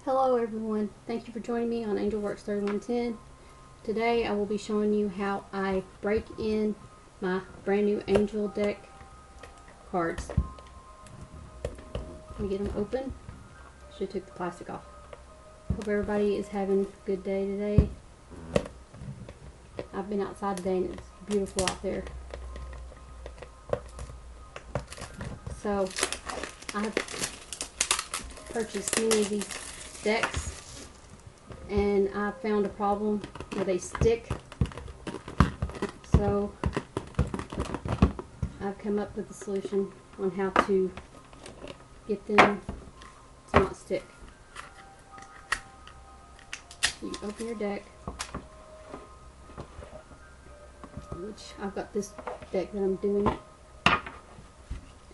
Hello everyone, thank you for joining me on Angel Works 3110. Today I will be showing you how I break in my brand new Angel deck cards. Let me get them open. Should have took the plastic off. Hope everybody is having a good day today. I've been outside today and it's beautiful out there. So I have purchased many of these decks and I found a problem where they stick, so I've come up with a solution on how to get them to not stick. You open your deck, which I've got this deck that I'm doing,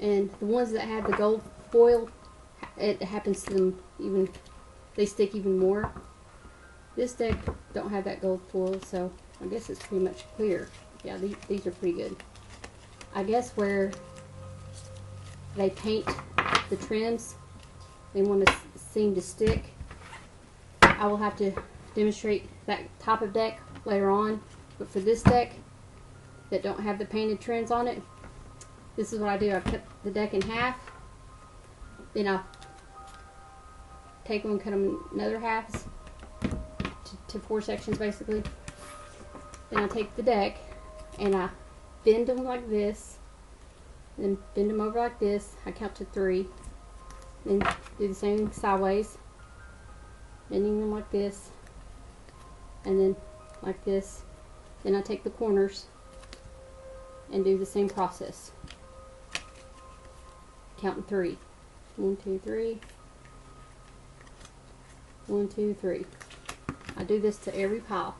and the ones that have the gold foil, it happens to them even, they stick even more. This deck don't have that gold foil, so I guess it's pretty much clear. Yeah, these are pretty good. I guess where they paint the trims, they want to seem to stick. I will have to demonstrate that type of deck later on, but for this deck that don't have the painted trims on it, this is what I do. I cut the deck in half, then I take them and cut them in another halves to 4 sections basically. Then I take the deck and I bend them like this, then bend them over like this. I count to 3, then do the same sideways, bending them like this, and then like this. Then I take the corners and do the same process, counting 3. 1, 2, 3. 1, 2, 3. I do this to every pile.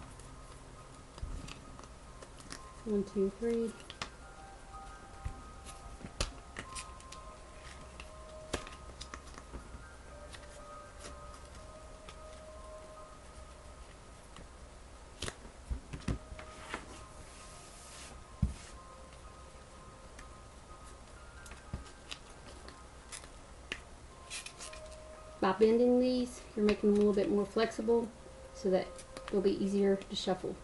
1, 2, 3. By bending these, you're making them a little bit more flexible so that it'll be easier to shuffle.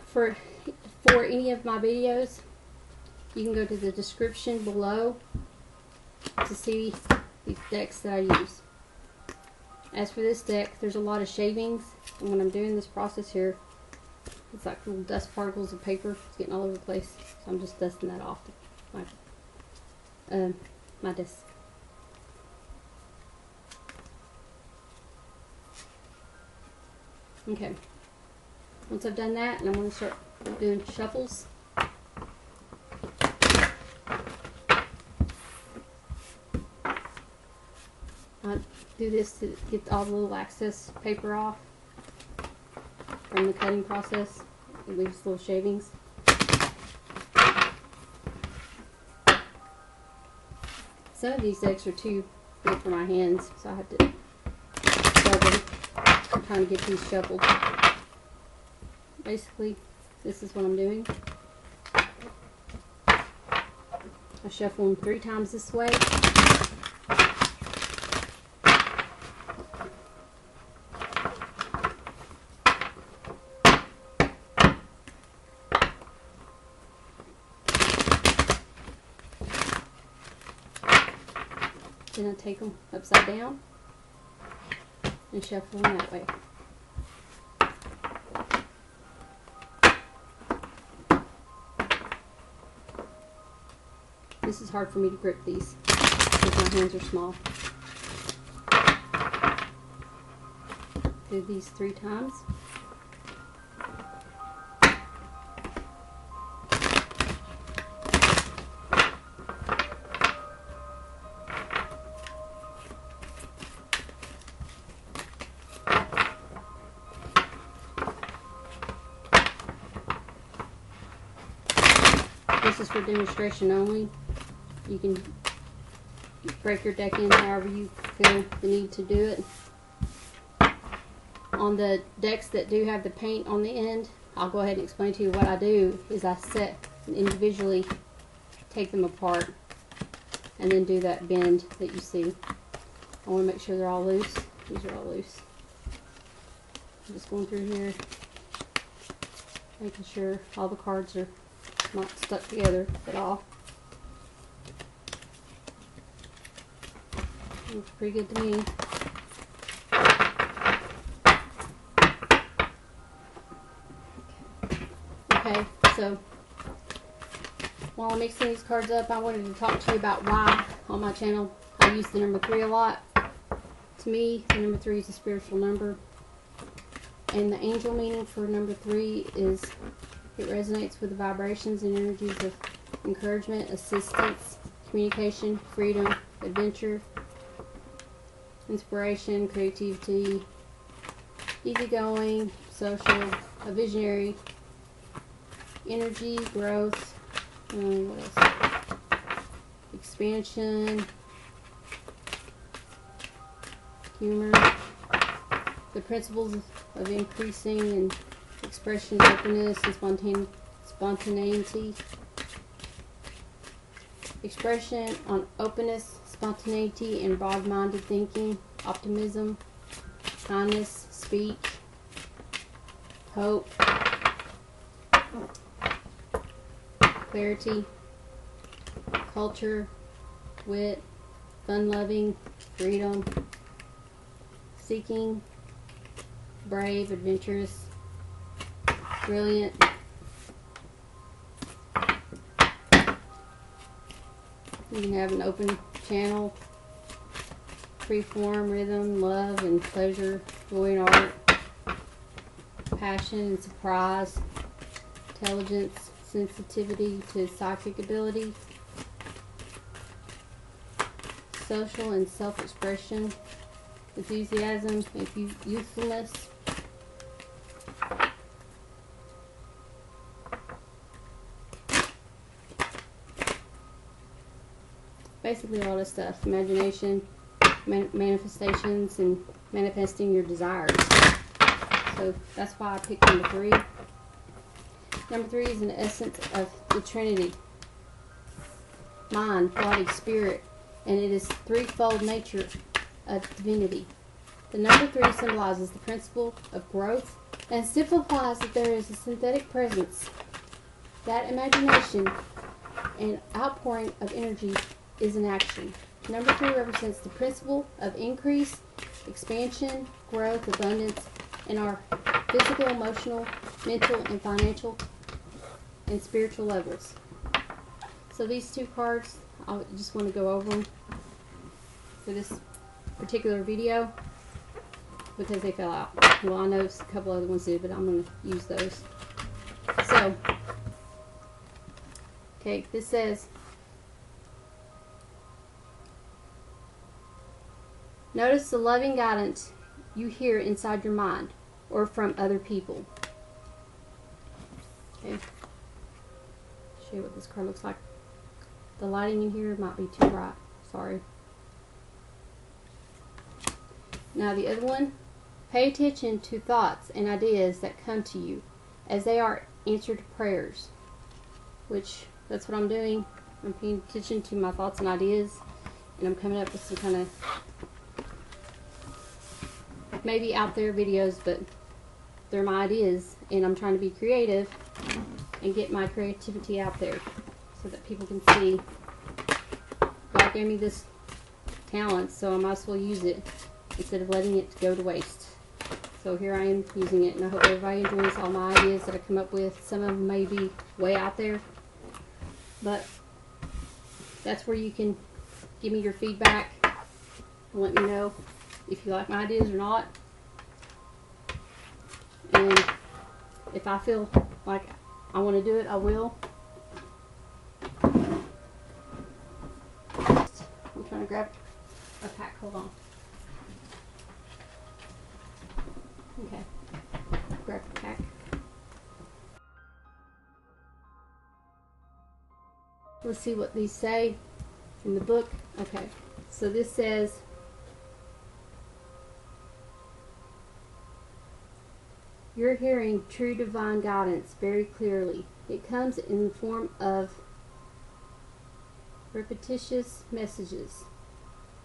For any of my videos, you can go to the description below to see these decks that I use. As for this deck, there's a lot of shavings, and when I'm doing this process here, it's like little dust particles of paper. It's getting all over the place, so I'm just dusting that off my desk. Okay, once I've done that, and I'm going to start doing shuffles. I do this to get all the little excess paper off from the cutting process. It leaves little shavings. Some of these decks are too big for my hands, so I have to shove them. I'm trying to get these shuffled. Basically, this is what I'm doing. I shuffle them 3 times this way. Then I take them upside down and shuffle them that way. This is hard for me to grip these because my hands are small. Do these 3 times. This is for demonstration only. You can break your deck in however you feel the need to do it. On the decks that do have the paint on the end, I'll go ahead and explain to you what I do is I set and individually take them apart and then do that bend that you see. I want to make sure they're all loose. These are all loose. I'm just going through here, making sure all the cards are not stuck together at all. Looks pretty good to me. Okay, so while I'm mixing these cards up, I wanted to talk to you about why on my channel I use the number 3 a lot. To me, the number 3 is a spiritual number. And the angel meaning for number 3 is it resonates with the vibrations and energies of encouragement, assistance, communication, freedom, adventure, inspiration, creativity, easygoing, social, a visionary, energy, growth, what else? Expansion, humor, the principles of increasing and expression, openness, and spontaneity. Expression on openness, spontaneity, and broad-minded thinking, optimism, kindness, speech, hope, clarity, culture, wit, fun-loving, freedom, seeking, brave, adventurous, brilliant, you can have an open channel, free-form, rhythm, love and pleasure, joy and art, passion and surprise, intelligence, sensitivity to psychic ability, social and self-expression, enthusiasm and youthfulness, basically all this stuff, imagination, manifestations, and manifesting your desires. So that's why I picked number 3. Number 3 is an essence of the Trinity, mind, body, spirit, and it is threefold nature of divinity. The number 3 symbolizes the principle of growth and simplifies that there is a synthetic presence. That imagination and outpouring of energy is an action. Number 3 represents the principle of increase, expansion, growth, abundance in our physical, emotional, mental, and financial and spiritual levels. So these 2 cards, I just want to go over them for this particular video because they fell out. Well, I know a couple other ones did, but I'm going to use those. So, okay, this says, notice the loving guidance you hear inside your mind or from other people. Okay. Show you what this card looks like. The lighting in here might be too bright. Sorry. Now the other one, pay attention to thoughts and ideas that come to you as they are answered prayers. Which, that's what I'm doing. I'm paying attention to my thoughts and ideas, and I'm coming up with some kind of maybe out there videos, but they're my ideas, and I'm trying to be creative and get my creativity out there so that people can see God gave me this talent, so I might as well use it instead of letting it go to waste. So here I am using it, and I hope everybody enjoys all my ideas that I come up with. Some of them may be way out there, but that's where you can give me your feedback and let me know if you like my ideas or not. And if I feel like I want to do it, I will. I'm trying to grab a pack. Hold on. Okay. Grab the pack. Let's see what these say in the book. Okay. So this says, you're hearing true divine guidance very clearly. It comes in the form of repetitious messages,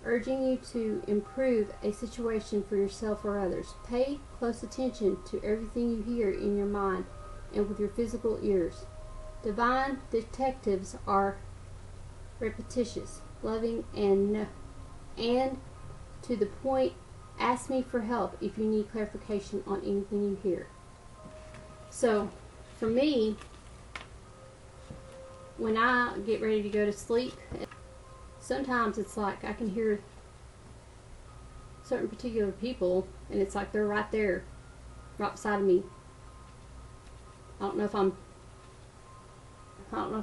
urging you to improve a situation for yourself or others. Pay close attention to everything you hear in your mind and with your physical ears. Divine detectives are repetitious, loving, and to the point. Ask me for help if you need clarification on anything you hear. So, for me, when I get ready to go to sleep, sometimes it's like I can hear certain particular people, and it's like they're right there, right beside me. I don't know if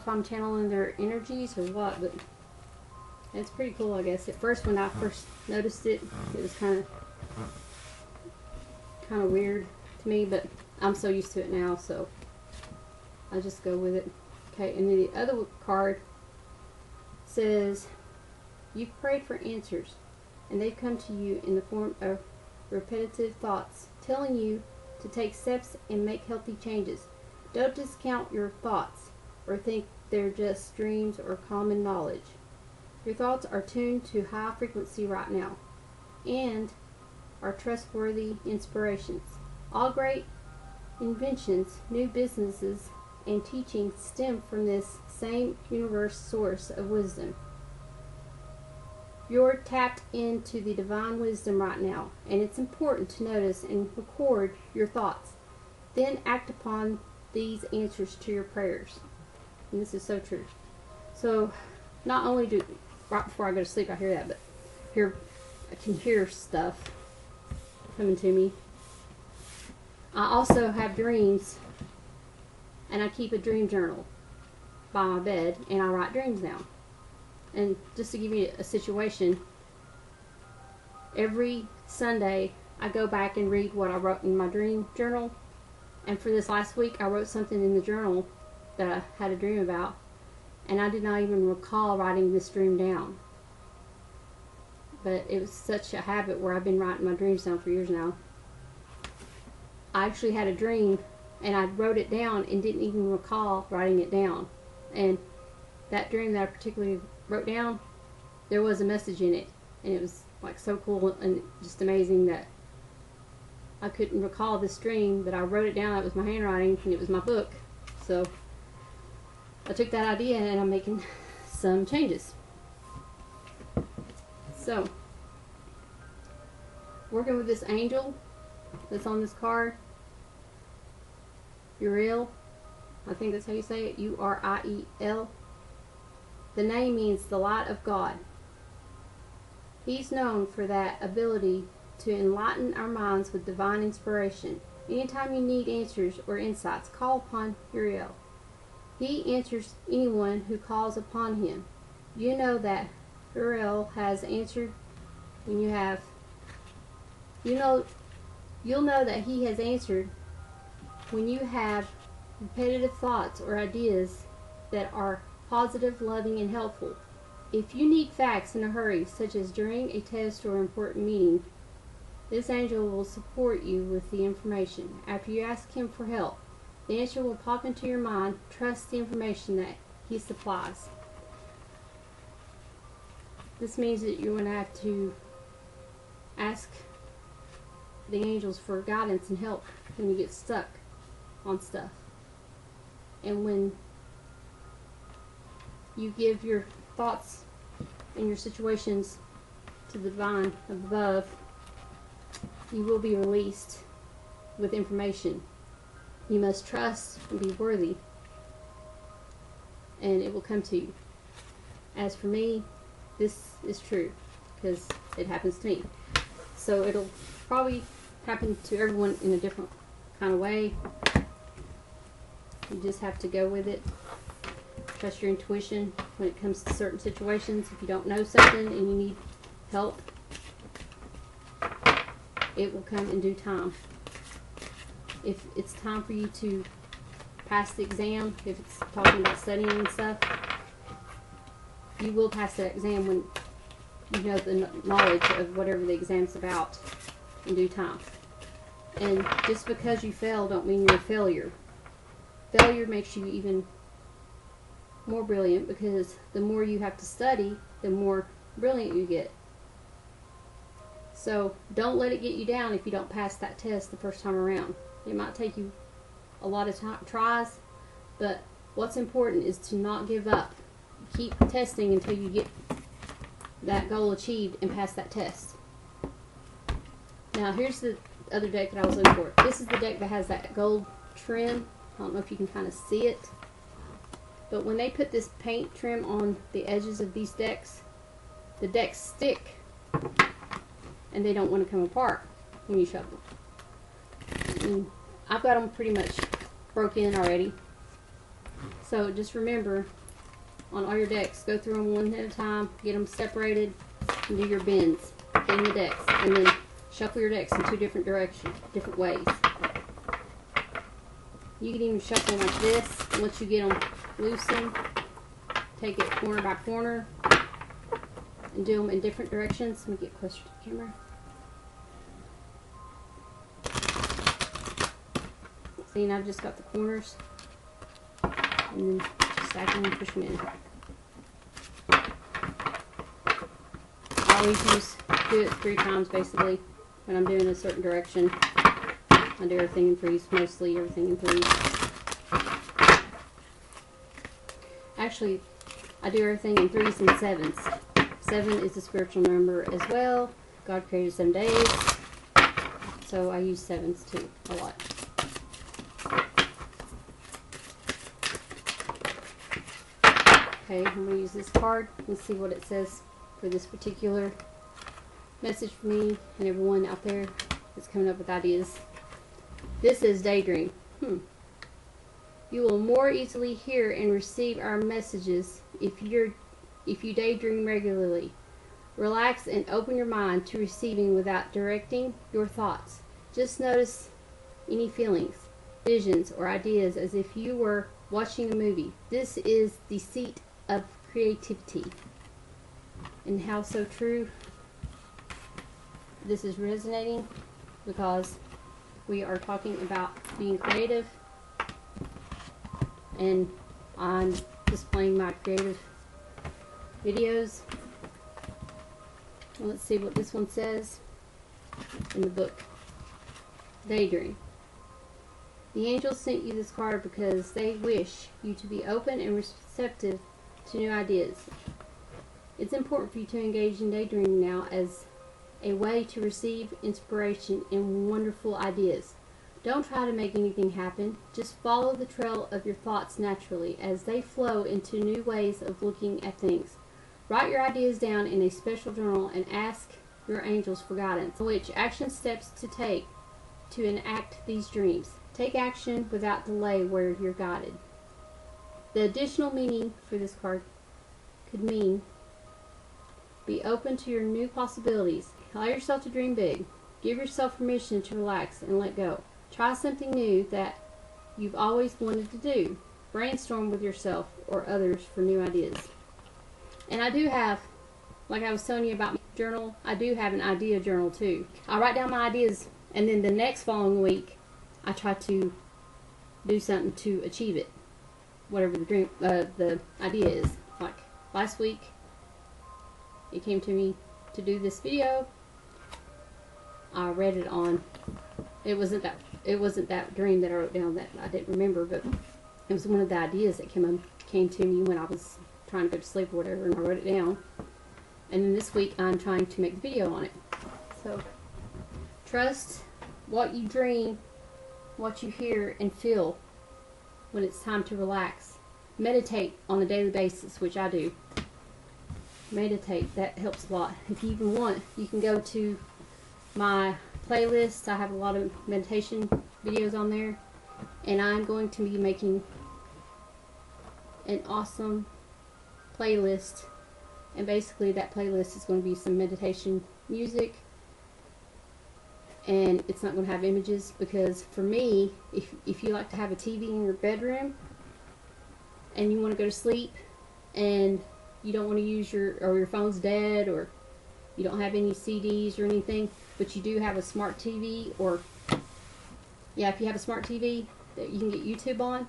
I'm channeling their energies or what, but it's pretty cool, I guess. At first, when I first noticed it, it was kind of weird to me, but I'm so used to it now, so I just go with it. Okay, and then the other card says, you've prayed for answers, and they've come to you in the form of repetitive thoughts, telling you to take steps and make healthy changes. Don't discount your thoughts or think they're just dreams or common knowledge. Your thoughts are tuned to high frequency right now and are trustworthy inspirations. All great inventions, new businesses, and teachings stem from this same universe source of wisdom. You're tapped into the divine wisdom right now, and it's important to notice and record your thoughts. Then act upon these answers to your prayers. And this is so true. So, not only do, right before I go to sleep, I hear that, but I can hear stuff coming to me. I also have dreams, and I keep a dream journal by my bed, and I write dreams down. And just to give you a situation, every Sunday I go back and read what I wrote in my dream journal. And for this last week, I wrote something in the journal that I had a dream about, and I did not even recall writing this dream down. But it was such a habit where I've been writing my dreams down for years now. I actually had a dream, and I wrote it down and didn't even recall writing it down. And that dream that I particularly wrote down, there was a message in it, and it was like so cool and just amazing that I couldn't recall this dream, but I wrote it down. It was my handwriting, and it was my book. So I took that idea, and I'm making some changes. So, working with this angel that's on this card, Uriel, I think that's how you say it, U-R-I-E-L. The name means the light of God. He's known for that ability to enlighten our minds with divine inspiration. Anytime you need answers or insights, call upon Uriel. He answers anyone who calls upon him. You know that Uriel has answered when you have. You'll know that he has answered when you have repetitive thoughts or ideas that are positive, loving, and helpful. If you need facts in a hurry, such as during a test or important meeting, this angel will support you with the information. After you ask him for help, the answer will pop into your mind. Trust the information that he supplies. This means that you're going to have to ask the angels for guidance and help when you get stuck on stuff. And when you give your thoughts and your situations to the divine above, you will be released with information. You must trust and be worthy, and it will come to you. As for me, this is true because it happens to me. So it'll probably happen to everyone in a different kind of way. You just have to go with it. Trust your intuition when it comes to certain situations. If you don't know something and you need help, it will come in due time. If it's time for you to pass the exam, if it's talking about studying and stuff, you will pass that exam when you know the knowledge of whatever the exam's about in due time. And just because you fail don't mean you're a failure. Failure makes you even more brilliant, because the more you have to study, the more brilliant you get. So don't let it get you down if you don't pass that test the first time around. It might take you a lot of tries, but what's important is to not give up. Keep testing until you get that goal achieved and pass that test. Now here's the other deck that I was looking for. This is the deck that has that gold trim. I don't know if you can kind of see it, but when they put this paint trim on the edges of these decks, the decks stick and they don't want to come apart when you shuffle. And I've got them pretty much broke in already. So just remember, on all your decks, go through them one at a time, get them separated, and do your bends in the decks, and then shuffle your decks in two different directions, different ways. You can even shuffle like this, and once you get them loosened, take it corner by corner, and do them in different directions. Let me get closer to the camera. See, and I've just got the corners, and then just stack them and push them in. I always do it 3 times basically when I'm doing a certain direction. I do everything in threes, mostly everything in threes. Actually, I do everything in 3s and 7s. 7 is a spiritual number as well. God created 7 days, so I use 7s too a lot. Okay, I'm going to use this card and see what it says for this particular message for me and everyone out there that's coming up with ideas. This is daydream. You will more easily hear and receive our messages if you daydream regularly. Relax and open your mind to receiving without directing your thoughts. Just notice any feelings, visions, or ideas as if you were watching a movie. This is the seat of creativity. And how so true? This is resonating because we are talking about being creative, and I'm displaying my creative videos. Well, let's see what this one says in the book. Daydream. The angels sent you this card because they wish you to be open and receptive to new ideas. It's important for you to engage in daydreaming now as a way to receive inspiration and wonderful ideas. Don't try to make anything happen. Just follow the trail of your thoughts naturally as they flow into new ways of looking at things. Write your ideas down in a special journal and ask your angels for guidance on which action steps to take to enact these dreams. Take action without delay where you're guided. The additional meaning for this card could mean be open to your new possibilities. Allow yourself to dream big. Give yourself permission to relax and let go. Try something new that you've always wanted to do. Brainstorm with yourself or others for new ideas. And I do have, like I was telling you about my journal, I do have an idea journal too. I write down my ideas, and then the next following week I try to do something to achieve it, whatever the idea is. Like last week it came to me to do this video. I read it on, it wasn't that dream that I wrote down that I didn't remember, but it was one of the ideas that came to me when I was trying to go to sleep or whatever, and I wrote it down. And then this week I'm trying to make the video on it. So trust what you dream, what you hear and feel when it's time to relax. Meditate on a daily basis, which I do. Meditate, that helps a lot. If you even want, you can go to my playlist. I have a lot of meditation videos on there, and I'm going to be making an awesome playlist, and basically that playlist is going to be some meditation music, and it's not going to have images, because for me, if you like to have a TV in your bedroom and you want to go to sleep and you don't want to use your phone's dead, or you don't have any CDs or anything, but you do have a smart TV, or if you have a smart TV that you can get YouTube on,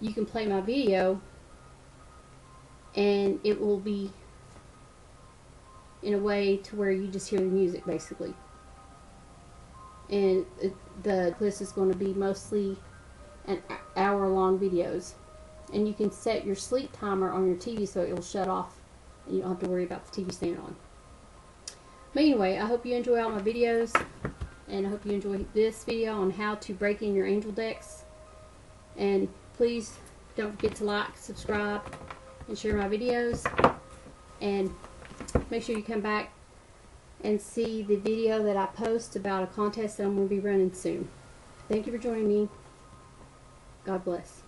you can play my video and it will be in a way to where you just hear the music basically. And the list is going to be mostly an hour-long videos, and you can set your sleep timer on your TV so it will shut off and you don't have to worry about the TV staying on. But anyway, I hope you enjoy all my videos, and I hope you enjoy this video on how to break in your angel decks. And please don't forget to like, subscribe, and share my videos, and make sure you come back and see the video that I post about a contest that I'm going to be running soon. Thank you for joining me. God bless.